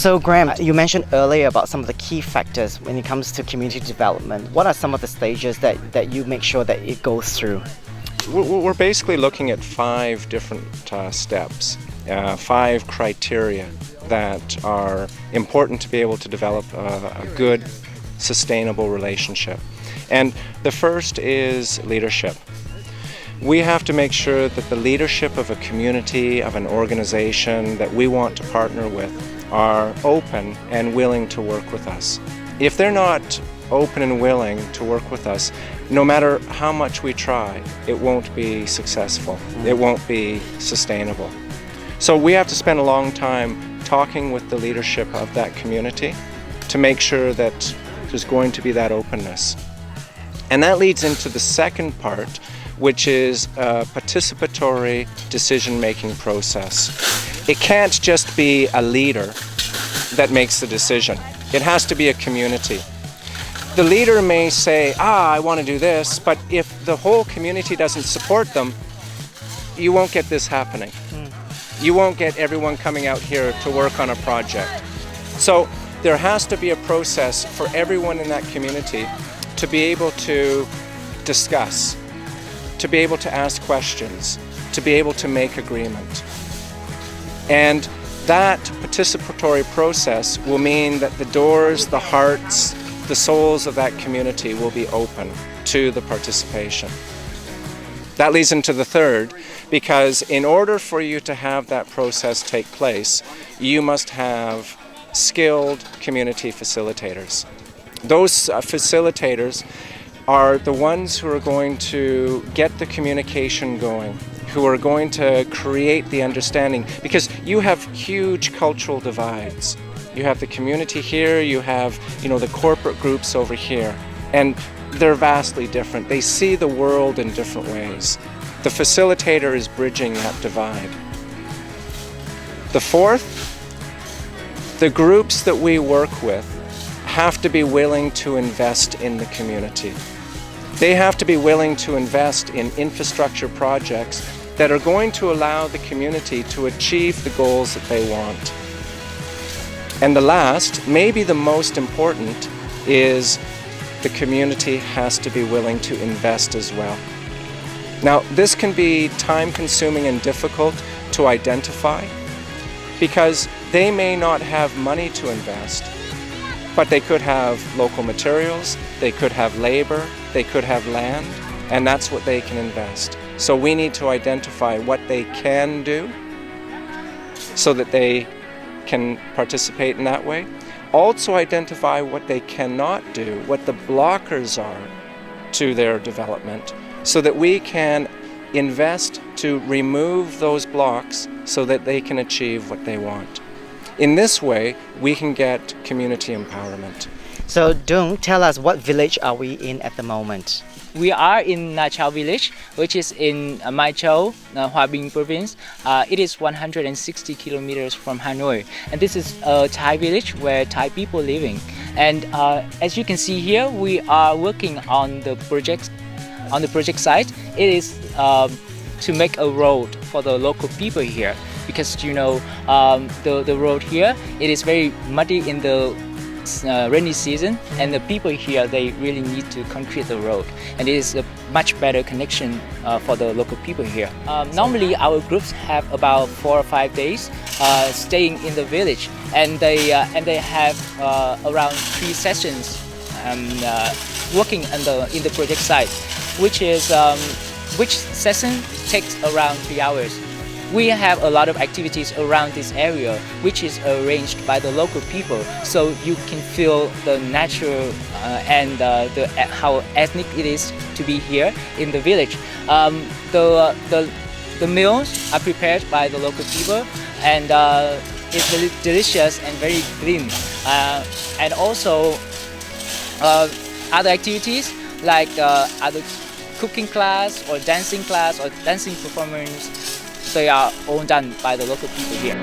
So Graham, you mentioned earlier about some of the key factors when it comes to community development. What are some of the stages that you make sure that it goes through? We're basically looking at 5 different steps, 5 criteria that are important to be able to develop a good, sustainable relationship. And the first is leadership. We have to make sure that the leadership of a community, of an organization that we want to partner with are open and willing to work with us. If they're not open and willing to work with us, no matter how much we try, it won't be successful. It won't be sustainable. So we have to spend a long time talking with the leadership of that community to make sure that there's going to be that openness. And that leads into the second part, which is a participatory decision-making process. It can't just be a leader that makes the decision. It has to be a community. The leader may say, I want to do this, but if the whole community doesn't support them, you won't get this happening. You won't get everyone coming out here to work on a project. So there has to be a process for everyone in that community to be able to discuss, to be able to ask questions, to be able to make agreement. And that participatory process will mean that the doors, the hearts, the souls of that community will be open to the participation. That leads into the third, because in order for you to have that process take place, you must have skilled community facilitators. Those facilitators are the ones who are going to get the communication going, who are going to create the understanding, because you have huge cultural divides. You have the community here, you have, the corporate groups over here, and they're vastly different. They see the world in different ways. The facilitator is bridging that divide. The fourth, the groups that we work with have to be willing to invest in the community. They have to be willing to invest in infrastructure projects that are going to allow the community to achieve the goals that they want. And the last, maybe the most important, is the community has to be willing to invest as well. Now, this can be time-consuming and difficult to identify because they may not have money to invest, but they could have local materials, they could have labor, they could have land, and that's what they can invest. So we need to identify what they can do so that they can participate in that way. Also identify what they cannot do, what the blockers are to their development, so that we can invest to remove those blocks so that they can achieve what they want. In this way, we can get community empowerment. So Dung, tell us, what village are we in at the moment? We are in Na Chao Village, which is in Mai Chau, Hoa Binh province. It is 160 kilometers from Hanoi, and this is a Thai village where Thai people living. And as you can see here, we are working on the project. On the project site, it is to make a road for the local people here, because the road here, it is very muddy in the rainy season, and the people here, they really need to concrete the road, and it is a much better connection for the local people here. Normally our groups have about 4 or 5 days staying in the village, and they have around 3 sessions working in the project site, which session takes around 3 hours. We have a lot of activities around this area, which is arranged by the local people, so you can feel the natural and how ethnic it is to be here in the village. The meals are prepared by the local people, and it's really delicious and very clean. And also other activities like other cooking class or dancing performance, they are all done by the local people here.